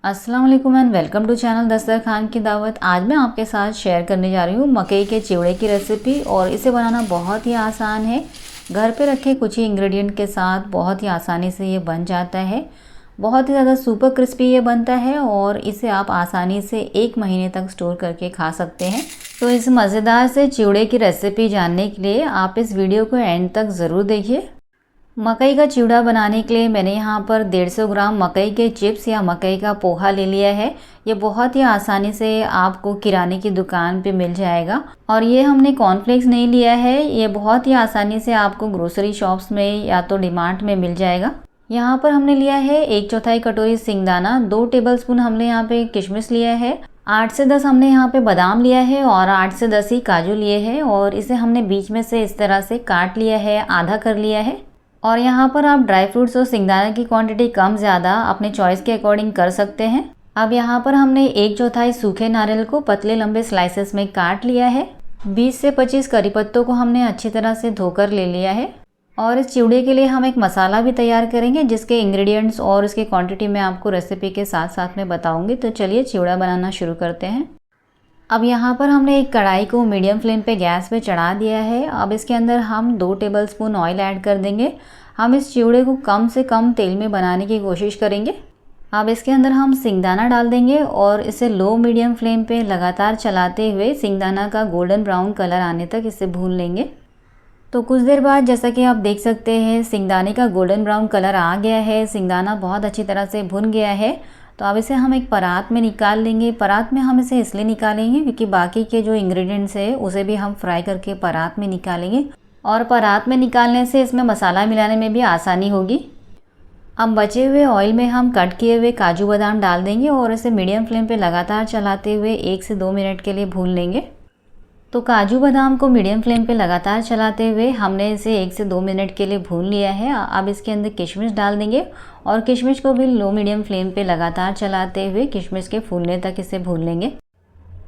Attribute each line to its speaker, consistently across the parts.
Speaker 1: अस्सलाम वालेकुम and welcome to channel दस्तरखान की दावत। आज मैं आपके साथ शेयर करने जा रही हूँ मकई के चिवड़े की रेसिपी और इसे बनाना बहुत ही आसान है। घर पे रखे कुछ ही इंग्रेडिएंट के साथ बहुत ही आसानी से ये बन जाता है। बहुत ही ज़्यादा सुपर क्रिस्पी ये बनता है और इसे आप आसानी से 1 महीने तक स्टोर करके खा सकते हैं। तो इस मज़ेदार से चिवड़े की रेसिपी जानने के लिए आप इस वीडियो को एंड तक ज़रूर देखिए। मकई का चिवड़ा बनाने के लिए मैंने यहाँ पर 150 ग्राम मकई के चिप्स या मकई का पोहा ले लिया है। ये बहुत ही आसानी से आपको किराने की दुकान पे मिल जाएगा और ये हमने कॉर्नफ्लेक्स नहीं लिया है, ये बहुत ही आसानी से आपको ग्रोसरी शॉप्स में या तो डीमार्ट में मिल जाएगा। यहाँ पर हमने लिया है 1/4 कटोरी सिंगदाना, 2 टेबलस्पून हमने यहाँ पे किशमिश लिया है, 8 से 10 हमने यहाँ पे बादाम लिया है और 8 से 10 ही काजू लिए हैं और इसे हमने बीच में से इस तरह से काट लिया है, आधा कर लिया है। और यहाँ पर आप ड्राई फ्रूट्स और सिंगदाना की क्वांटिटी कम ज़्यादा अपने चॉइस के अकॉर्डिंग कर सकते हैं। अब यहाँ पर हमने 1/4 सूखे नारियल को पतले लंबे स्लाइसेस में काट लिया है। 20 से 25 करी पत्तों को हमने अच्छी तरह से धोकर ले लिया है। और इस चिवड़े के लिए हम एक मसाला भी तैयार करेंगे जिसके इंग्रेडिएंट्स और इसकी क्वांटिटी मैं आपको रेसिपी के साथ साथ में बताऊँगी। तो चलिए चिवड़ा बनाना शुरू करते हैं। अब यहाँ पर हमने एक कढ़ाई को मीडियम फ्लेम पे गैस पे चढ़ा दिया है। अब इसके अंदर हम 2 टेबलस्पून ऑयल ऐड कर देंगे। हम इस चिवड़े को कम से कम तेल में बनाने की कोशिश करेंगे। अब इसके अंदर हम सिंगदाना डाल देंगे और इसे लो मीडियम फ्लेम पे लगातार चलाते हुए सिंगदाना का गोल्डन ब्राउन कलर आने तक इसे भून लेंगे। तो कुछ देर बाद जैसा कि आप देख सकते हैं सिंगदाने का गोल्डन ब्राउन कलर आ गया है, सिंगदाना बहुत अच्छी तरह से भुन गया है। तो अब इसे हम एक परात में निकाल लेंगे। परात में हम इसे इसलिए निकालेंगे क्योंकि बाकी के जो इंग्रेडिएंट्स है उसे भी हम फ्राई करके परात में निकालेंगे और परात में निकालने से इसमें मसाला मिलाने में भी आसानी होगी। अब बचे हुए ऑयल में हम कट किए हुए काजू बादाम डाल देंगे और इसे मीडियम फ्लेम पे लगातार चलाते हुए 1 से 2 मिनट के लिए भून लेंगे। तो काजू बादाम को मीडियम फ्लेम पे लगातार चलाते हुए हमने इसे 1 से 2 मिनट के लिए भून लिया है। अब इसके अंदर किशमिश डाल देंगे और किशमिश को भी लो मीडियम फ्लेम पे लगातार चलाते हुए किशमिश के फूलने तक इसे भून लेंगे।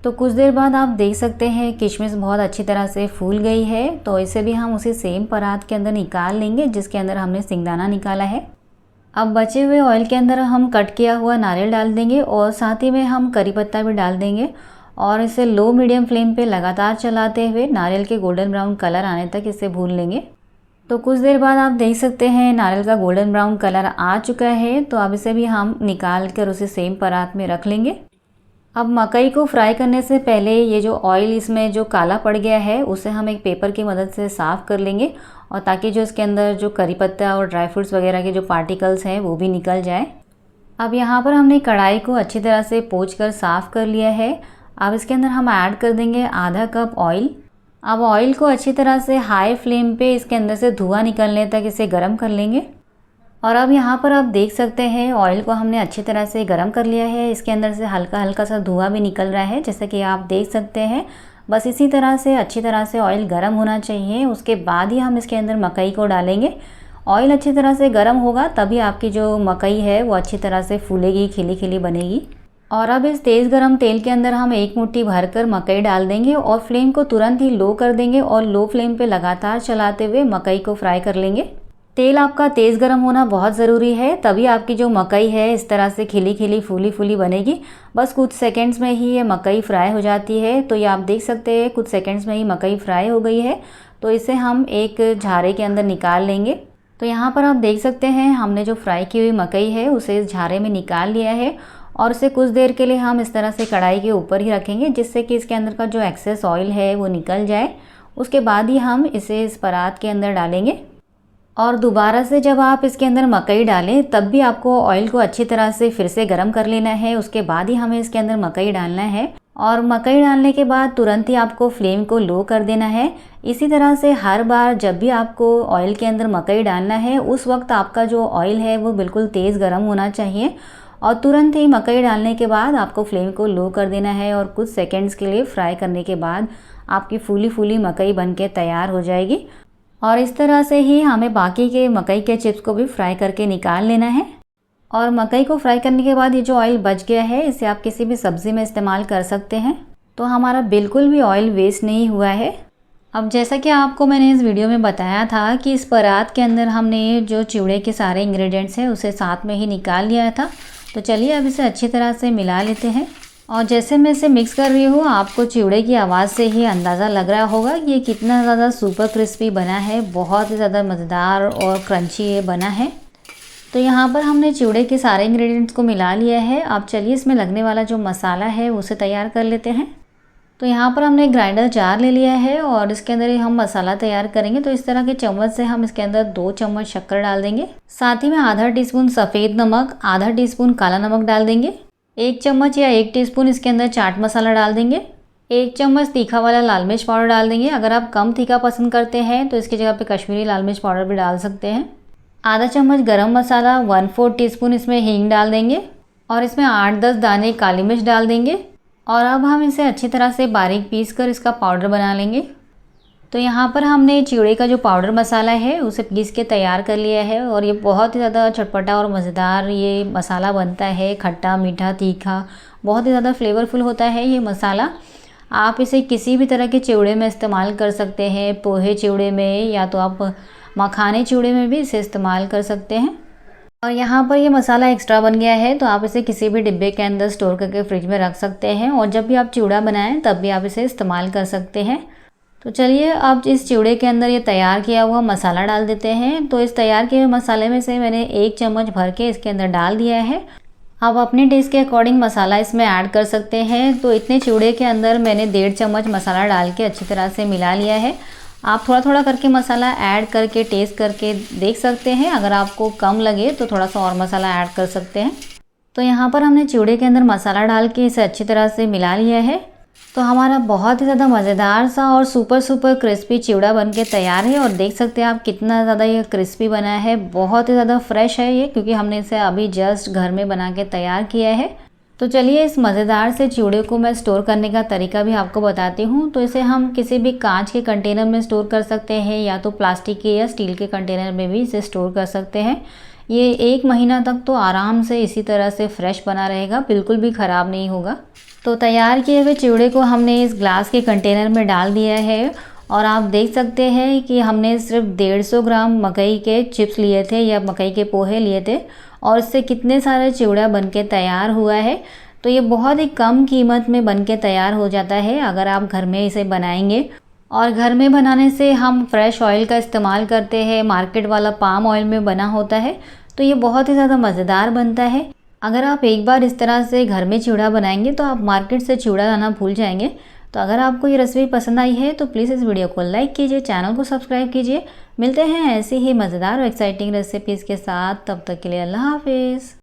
Speaker 1: तो कुछ देर बाद आप देख सकते हैं किशमिश बहुत अच्छी तरह से फूल गई है। तो इसे भी हम उसी सेम परात के अंदर निकाल लेंगे जिसके अंदर हमने सिंगदाना निकाला है। अब बचे हुए ऑयल के अंदर हम कट किया हुआ नारियल डाल देंगे और साथ ही में हम करी पत्ता भी डाल देंगे और इसे लो मीडियम फ्लेम पे लगातार चलाते हुए नारियल के गोल्डन ब्राउन कलर आने तक इसे भून लेंगे। तो कुछ देर बाद आप देख सकते हैं नारियल का गोल्डन ब्राउन कलर आ चुका है। तो अब इसे भी हम निकाल कर उसे सेम परात में रख लेंगे। अब मकई को फ्राई करने से पहले ये जो ऑयल इसमें जो काला पड़ गया है उसे हम एक पेपर की मदद से साफ़ कर लेंगे और ताकि जो इसके अंदर जो करी पत्ता और ड्राई फ्रूट्स वगैरह के जो पार्टिकल्स हैं वो भी निकल जाए। अब यहाँ पर हमने कढ़ाई को अच्छी तरह से पोंछ कर साफ़ कर लिया है। अब इसके अंदर हम ऐड कर देंगे आधा कप ऑयल। अब ऑयल को अच्छी तरह से हाई फ्लेम पे इसके अंदर से धुआं निकलने तक इसे गर्म कर लेंगे। और अब यहाँ पर आप देख सकते हैं ऑयल को हमने अच्छी तरह से गर्म कर लिया है। इसके अंदर से हल्का हल्का सा धुआं भी निकल रहा है जैसे कि आप देख सकते हैं। बस इसी तरह से अच्छी तरह से ऑयल गर्म होना चाहिए। उसके बाद ही हम इसके अंदर मकई को डालेंगे। ऑयल अच्छी तरह से गर्म होगा तभी आपकी जो मकई है वो अच्छी तरह से फूलेगी, खिली खिली बनेगी। और अब इस तेज़ गरम तेल के अंदर हम 1 मुट्ठी भरकर मकई डाल देंगे और फ्लेम को तुरंत ही लो कर देंगे और लो फ्लेम पे लगातार चलाते हुए मकई को फ्राई कर लेंगे। तेल आपका तेज़ गरम होना बहुत ज़रूरी है, तभी आपकी जो मकई है इस तरह से खिली खिली फूली फूली बनेगी। बस कुछ सेकंड्स में ही ये मकई फ्राई हो जाती है। तो ये आप देख सकते हैं कुछ सेकंड्स में ही मकई फ्राई हो गई है। तो इसे हम एक झारे के अंदर निकाल लेंगे। तो यहाँ पर आप देख सकते हैं हमने जो फ्राई की हुई मकई है उसे इस झारे में निकाल लिया है और इसे कुछ देर के लिए हम इस तरह से कढ़ाई के ऊपर ही रखेंगे जिससे कि इसके अंदर का जो एक्सेस ऑयल है वो निकल जाए। उसके बाद ही हम इसे इस परात के अंदर डालेंगे और दोबारा से जब आप इसके अंदर मकई डालें तब भी आपको ऑयल को अच्छी तरह से फिर से गर्म कर लेना है। उसके बाद ही हमें इसके अंदर मकई डालना है और मकई डालने के बाद तुरंत ही आपको फ्लेम को लो कर देना है। इसी तरह से हर बार जब भी आपको ऑयल के अंदर मकई डालना है उस वक्त आपका जो ऑयल है वो बिल्कुल तेज़ गर्म होना चाहिए और तुरंत ही मकई डालने के बाद आपको फ्लेम को लो कर देना है और कुछ सेकंड्स के लिए फ्राई करने के बाद आपकी फूली फूली मकई बनके तैयार हो जाएगी। और इस तरह से ही हमें बाकी के मकई के चिप्स को भी फ्राई करके निकाल लेना है। और मकई को फ्राई करने के बाद ये जो ऑयल बच गया है इसे आप किसी भी सब्ज़ी में इस्तेमाल कर सकते हैं। तो हमारा बिल्कुल भी ऑयल वेस्ट नहीं हुआ है। अब जैसा कि आपको मैंने इस वीडियो में बताया था कि इस परात के अंदर हमने जो चिवड़े के सारे इंग्रेडिएंट्स हैं उसे साथ में ही निकाल लिया था। तो चलिए अब इसे अच्छी तरह से मिला लेते हैं। और जैसे मैं इसे मिक्स कर रही हूँ, आपको चिवड़े की आवाज़ से ही अंदाज़ा लग रहा होगा कि ये कितना ज़्यादा सुपर क्रिस्पी बना है। बहुत ही ज़्यादा मज़ेदार और क्रंची ये बना है। तो यहाँ पर हमने चिवड़े के सारे इंग्रेडिएंट्स को मिला लिया है। अब चलिए इसमें लगने वाला जो मसाला है उसे तैयार कर लेते हैं। तो यहाँ पर हमने ग्राइंडर जार ले लिया है और इसके अंदर ही हम मसाला तैयार करेंगे। तो इस तरह के चम्मच से हम इसके अंदर 2 चम्मच शक्कर डाल देंगे। साथ ही में आधा टीस्पून सफ़ेद नमक, आधा टीस्पून काला नमक डाल देंगे। 1 चम्मच या 1 टीस्पून इसके अंदर चाट मसाला डाल देंगे। 1 चम्मच तीखा वाला लाल मिर्च पाउडर डाल देंगे। अगर आप कम तीखा पसंद करते हैं तो इसकी जगह पे कश्मीरी लाल मिर्च पाउडर भी डाल सकते हैं। आधा चम्मच गरम मसाला, 1/4 टीस्पून इसमें हींग डाल देंगे और इसमें 8-10 दाने काली मिर्च डाल देंगे। और अब हम इसे अच्छी तरह से बारीक पीस कर इसका पाउडर बना लेंगे। तो यहाँ पर हमने चिवड़े का जो पाउडर मसाला है उसे पीस के तैयार कर लिया है और ये बहुत ही ज़्यादा चटपटा और मज़ेदार ये मसाला बनता है। खट्टा, मीठा, तीखा, बहुत ही ज़्यादा फ्लेवरफुल होता है ये मसाला। आप इसे किसी भी तरह के चिवड़े में इस्तेमाल कर सकते हैं, पोहे चिवड़े में या तो आप मखाने चिवड़े में भी इसे इस्तेमाल कर सकते हैं। और यहाँ पर ये मसाला एक्स्ट्रा बन गया है तो आप इसे किसी भी डिब्बे के अंदर स्टोर करके फ्रिज में रख सकते हैं और जब भी आप चिवड़ा बनाएं तब भी आप इसे इस्तेमाल कर सकते हैं। तो चलिए अब इस चिवड़े के अंदर ये तैयार किया हुआ मसाला डाल देते हैं। तो इस तैयार किए हुए मसाले में से मैंने 1 चम्मच भर के इसके अंदर डाल दिया है। आप अपने टेस्ट के अकॉर्डिंग मसाला इसमें ऐड कर सकते हैं। तो इतने चिवड़े के अंदर मैंने 1.5 चम्मच मसाला डाल के अच्छी तरह से मिला लिया है। आप थोड़ा थोड़ा करके मसाला ऐड करके टेस्ट करके देख सकते हैं। अगर आपको कम लगे तो थोड़ा सा और मसाला ऐड कर सकते हैं। तो यहाँ पर हमने चिवड़े के अंदर मसाला डाल के इसे अच्छी तरह से मिला लिया है। तो हमारा बहुत ही ज़्यादा मज़ेदार सा और सुपर क्रिस्पी चिवड़ा बन के तैयार है। और देख सकते हैं आप कितना ज़्यादा ये क्रिस्पी बना है। बहुत ही ज़्यादा फ्रेश है ये, क्योंकि हमने इसे अभी जस्ट घर में बना के तैयार किया है। तो चलिए इस मज़ेदार से चिवड़े को मैं स्टोर करने का तरीका भी आपको बताती हूँ। तो इसे हम किसी भी कांच के कंटेनर में स्टोर कर सकते हैं या तो प्लास्टिक के या स्टील के कंटेनर में भी इसे स्टोर कर सकते हैं। ये 1 महीना तक तो आराम से इसी तरह से फ्रेश बना रहेगा, बिल्कुल भी ख़राब नहीं होगा। तो तैयार किए हुए चिवड़े को हमने इस ग्लास के कंटेनर में डाल दिया है और आप देख सकते हैं कि हमने सिर्फ 150 ग्राम मकई के चिप्स लिए थे या मकई के पोहे लिए थे और इससे कितने सारे चिवड़ा बनके तैयार हुआ है। तो ये बहुत ही कम कीमत में बनके तैयार हो जाता है अगर आप घर में इसे बनाएंगे। और घर में बनाने से हम फ्रेश ऑयल का इस्तेमाल करते हैं, मार्केट वाला पाम ऑयल में बना होता है। तो ये बहुत ही ज़्यादा मज़ेदार बनता है। अगर आप एक बार इस तरह से घर में चिवड़ा बनाएंगे तो आप मार्केट से चिवड़ा लाना भूल जाएंगे। तो अगर आपको ये रेसिपी पसंद आई है तो प्लीज़ इस वीडियो को लाइक कीजिए, चैनल को सब्सक्राइब कीजिए। मिलते हैं ऐसी ही मज़ेदार और एक्साइटिंग रेसिपीज़ के साथ। तब तक के लिए अल्लाह हाफिज़।